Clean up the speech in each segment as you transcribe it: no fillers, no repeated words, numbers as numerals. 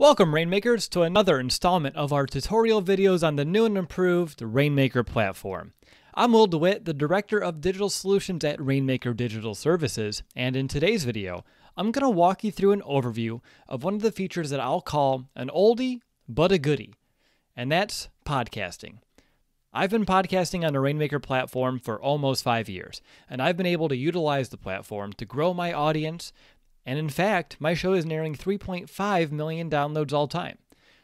Welcome, Rainmakers, to another installment of our tutorial videos on the new and improved Rainmaker platform. I'm Will DeWitt, the Director of Digital Solutions at Rainmaker Digital Services, and in today's video, I'm going to walk you through an overview of one of the features that I'll call an oldie but a goodie, and that's podcasting. I've been podcasting on the Rainmaker platform for almost 5 years, and I've been able to utilize the platform to grow my audience. And in fact, my show is nearing 3.5 million downloads all time.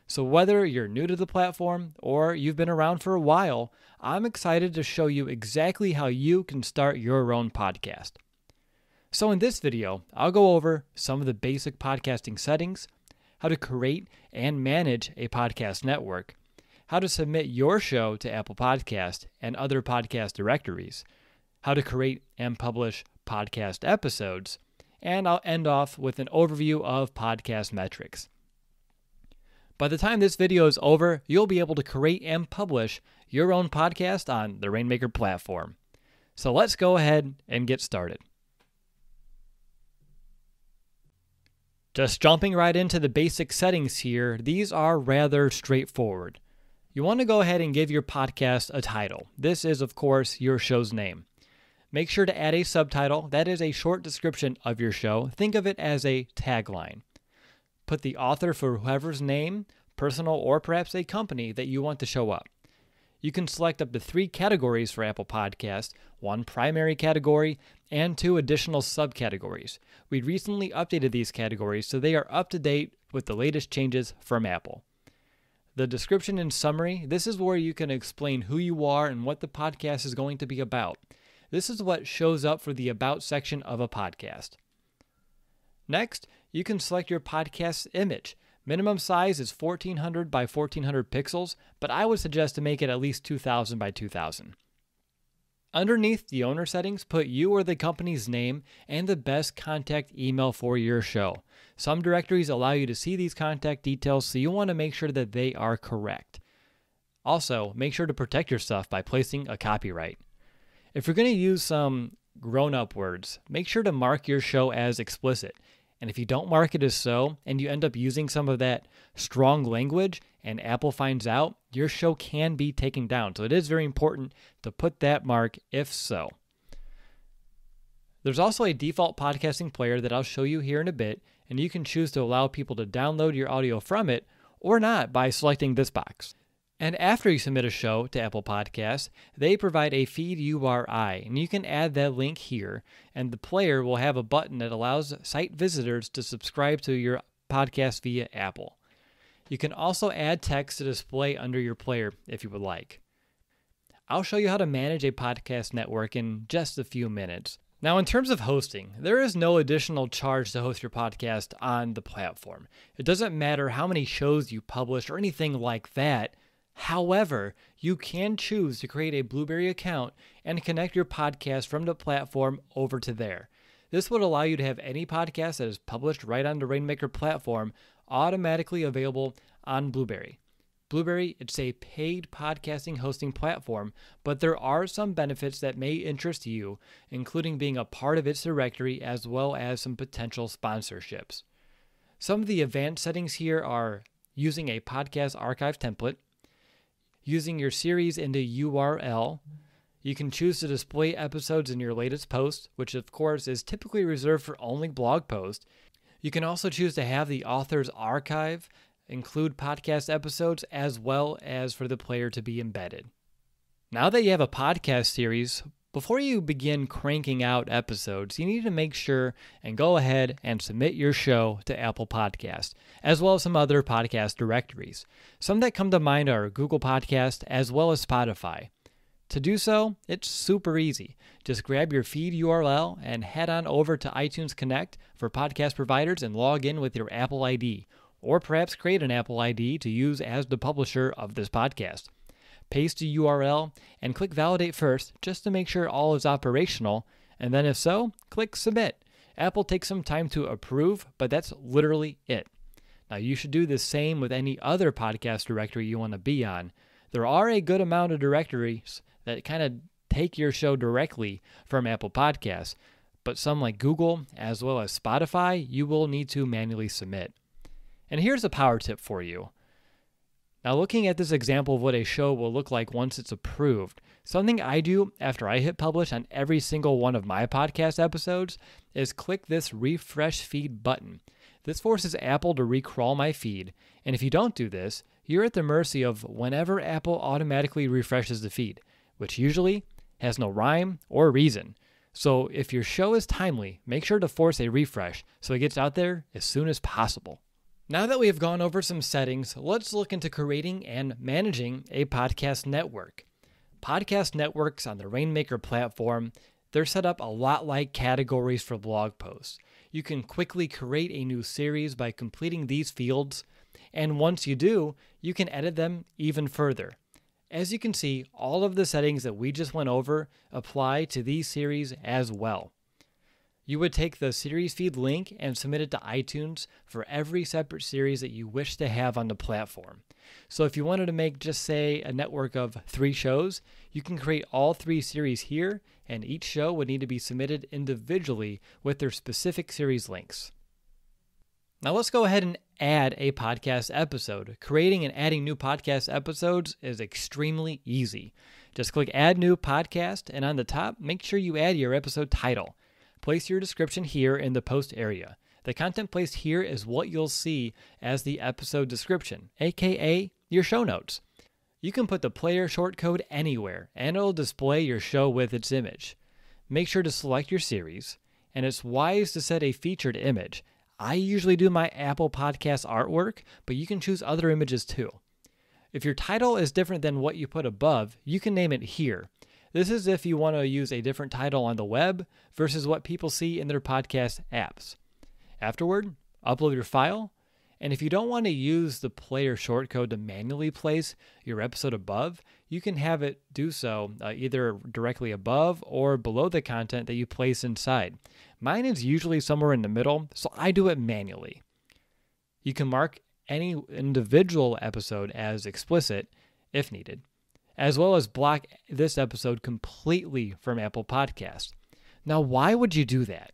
So whether you're new to the platform or you've been around for a while, I'm excited to show you exactly how you can start your own podcast. So in this video, I'll go over some of the basic podcasting settings, how to create and manage a podcast network, how to submit your show to Apple Podcast and other podcast directories, how to create and publish podcast episodes, and I'll end off with an overview of podcast metrics. By the time this video is over, you'll be able to create and publish your own podcast on the Rainmaker platform. So let's go ahead and get started. Just jumping right into the basic settings here, these are rather straightforward. You want to go ahead and give your podcast a title. This is, of course, your show's name. Make sure to add a subtitle. That is a short description of your show. Think of it as a tagline. Put the author for whoever's name, personal, or perhaps a company that you want to show up. You can select up to 3 categories for Apple Podcasts, 1 primary category, and 2 additional subcategories. We recently updated these categories so they are up to date with the latest changes from Apple. The description and summary, this is where you can explain who you are and what the podcast is going to be about. This is what shows up for the About section of a podcast. Next, you can select your podcast's image. Minimum size is 1400 by 1400 pixels, but I would suggest to make it at least 2000 by 2000. Underneath the owner settings, put you or the company's name and the best contact email for your show. Some directories allow you to see these contact details, so you want to make sure that they are correct. Also, make sure to protect your stuff by placing a copyright. If you're going to use some grown-up words, make sure to mark your show as explicit. And if you don't mark it as so, and you end up using some of that strong language, and Apple finds out, your show can be taken down. So it is very important to put that mark if so. There's also a default podcasting player that I'll show you here in a bit, and you can choose to allow people to download your audio from it or not by selecting this box. And after you submit a show to Apple Podcasts, they provide a feed URI, and you can add that link here, and the player will have a button that allows site visitors to subscribe to your podcast via Apple. You can also add text to display under your player if you would like. I'll show you how to manage a podcast network in just a few minutes. Now, in terms of hosting, there is no additional charge to host your podcast on the platform. It doesn't matter how many shows you publish or anything like that. However, you can choose to create a Blueberry account and connect your podcast from the platform over to there. This would allow you to have any podcast that is published right on the Rainmaker platform automatically available on Blueberry. Blueberry, it's a paid podcasting hosting platform, but there are some benefits that may interest you, including being a part of its directory as well as some potential sponsorships. Some of the advanced settings here are using a podcast archive template, using your series into URL. You can choose to display episodes in your latest post, which of course is typically reserved for only blog posts. You can also choose to have the author's archive include podcast episodes as well as for the player to be embedded. Now that you have a podcast series, before you begin cranking out episodes, you need to make sure and go ahead and submit your show to Apple Podcasts, as well as some other podcast directories. Some that come to mind are Google Podcast as well as Spotify. To do so, it's super easy. Just grab your feed URL and head on over to iTunes Connect for podcast providers and log in with your Apple ID, or perhaps create an Apple ID to use as the publisher of this podcast. Paste the URL and click Validate first just to make sure all is operational, and then if so, click Submit. Apple takes some time to approve, but that's literally it. Now you should do the same with any other podcast directory you want to be on. There are a good amount of directories that kind of take your show directly from Apple Podcasts, but some like Google as well as Spotify, you will need to manually submit. And here's a power tip for you. Now, looking at this example of what a show will look like once it's approved, something I do after I hit publish on every single one of my podcast episodes is click this refresh feed button. This forces Apple to recrawl my feed, and if you don't do this, you're at the mercy of whenever Apple automatically refreshes the feed, which usually has no rhyme or reason. So if your show is timely, make sure to force a refresh so it gets out there as soon as possible. Now that we have gone over some settings, let's look into creating and managing a podcast network. Podcast networks on the Rainmaker platform, they're set up a lot like categories for blog posts. You can quickly create a new series by completing these fields, and once you do, you can edit them even further. As you can see, all of the settings that we just went over apply to these series as well. You would take the series feed link and submit it to iTunes for every separate series that you wish to have on the platform. So if you wanted to make, just say, a network of 3 shows, you can create all 3 series here, and each show would need to be submitted individually with their specific series links. Now let's go ahead and add a podcast episode. Creating and adding new podcast episodes is extremely easy. Just click Add New Podcast, and on the top, make sure you add your episode title. Place your description here in the post area. The content placed here is what you'll see as the episode description, aka your show notes. You can put the player shortcode anywhere, and it'll display your show with its image. Make sure to select your series, and it's wise to set a featured image. I usually do my Apple Podcast artwork, but you can choose other images too. If your title is different than what you put above, you can name it here. This is if you want to use a different title on the web versus what people see in their podcast apps. Afterward, upload your file, and if you don't want to use the player shortcode to manually place your episode above, you can have it do so either directly above or below the content that you place inside. Mine is usually somewhere in the middle, so I do it manually. You can mark any individual episode as explicit if needed, as well as block this episode completely from Apple Podcasts. Now, why would you do that?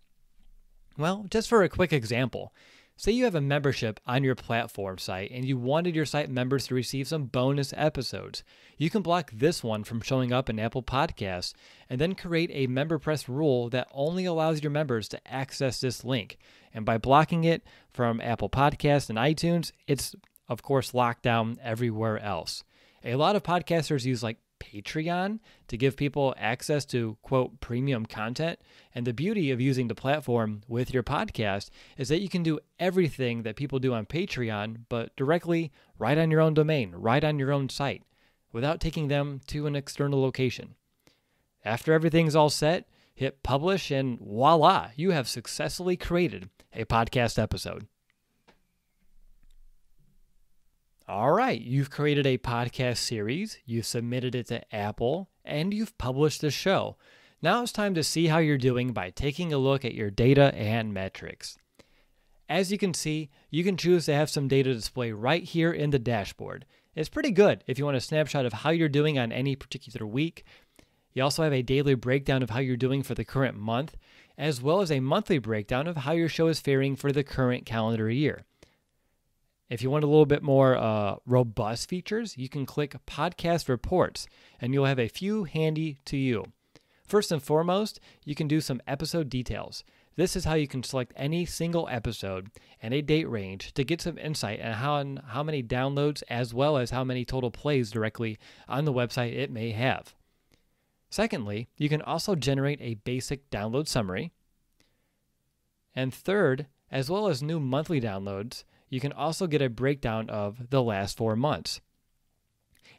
Well, just for a quick example, say you have a membership on your platform site and you wanted your site members to receive some bonus episodes. You can block this one from showing up in Apple Podcasts and then create a MemberPress rule that only allows your members to access this link. And by blocking it from Apple Podcasts and iTunes, it's, of course, locked down everywhere else. A lot of podcasters use Patreon to give people access to, quote, premium content. And the beauty of using the platform with your podcast is that you can do everything that people do on Patreon, but directly right on your own domain, right on your own site, without taking them to an external location. After everything's all set, hit publish, and voila, you have successfully created a podcast episode. All right, you've created a podcast series, you've submitted it to Apple, and you've published the show. Now it's time to see how you're doing by taking a look at your data and metrics. As you can see, you can choose to have some data display right here in the dashboard. It's pretty good if you want a snapshot of how you're doing on any particular week. You also have a daily breakdown of how you're doing for the current month, as well as a monthly breakdown of how your show is faring for the current calendar year. If you want a little bit more robust features, you can click Podcast Reports, and you'll have a few handy to you. First and foremost, you can do some episode details. This is how you can select any single episode and a date range to get some insight on how many downloads as well as how many total plays directly on the website it may have. Secondly, you can also generate a basic download summary. And third, as well as new monthly downloads, you can also get a breakdown of the last 4 months.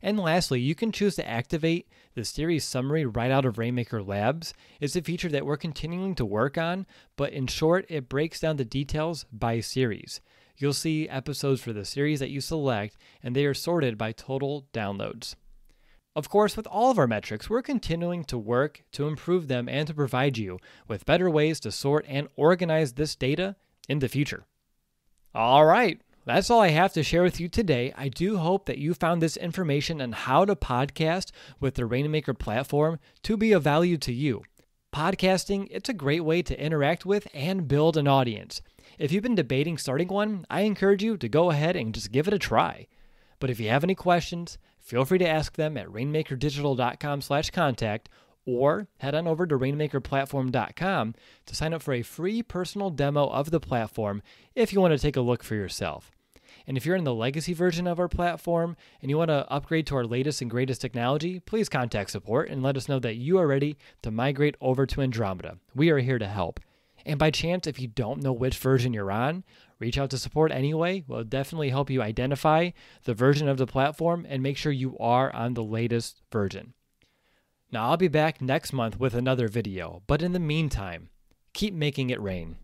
And lastly, you can choose to activate the series summary right out of Rainmaker Labs. It's a feature that we're continuing to work on, but in short, it breaks down the details by series. You'll see episodes for the series that you select, and they are sorted by total downloads. Of course, with all of our metrics, we're continuing to work to improve them and to provide you with better ways to sort and organize this data in the future. All right, that's all I have to share with you today. I do hope that you found this information on how to podcast with the Rainmaker platform to be of value to you. Podcasting, it's a great way to interact with and build an audience. If you've been debating starting one, I encourage you to go ahead and just give it a try. But if you have any questions, feel free to ask them at rainmakerdigital.com/contact or head on over to rainmakerplatform.com to sign up for a free personal demo of the platform if you want to take a look for yourself. And if you're in the legacy version of our platform and you want to upgrade to our latest and greatest technology, please contact support and let us know that you are ready to migrate over to Andromeda. We are here to help. And by chance, if you don't know which version you're on, reach out to support anyway. We'll definitely help you identify the version of the platform and make sure you are on the latest version. Now, I'll be back next month with another video, but in the meantime, keep making it rain.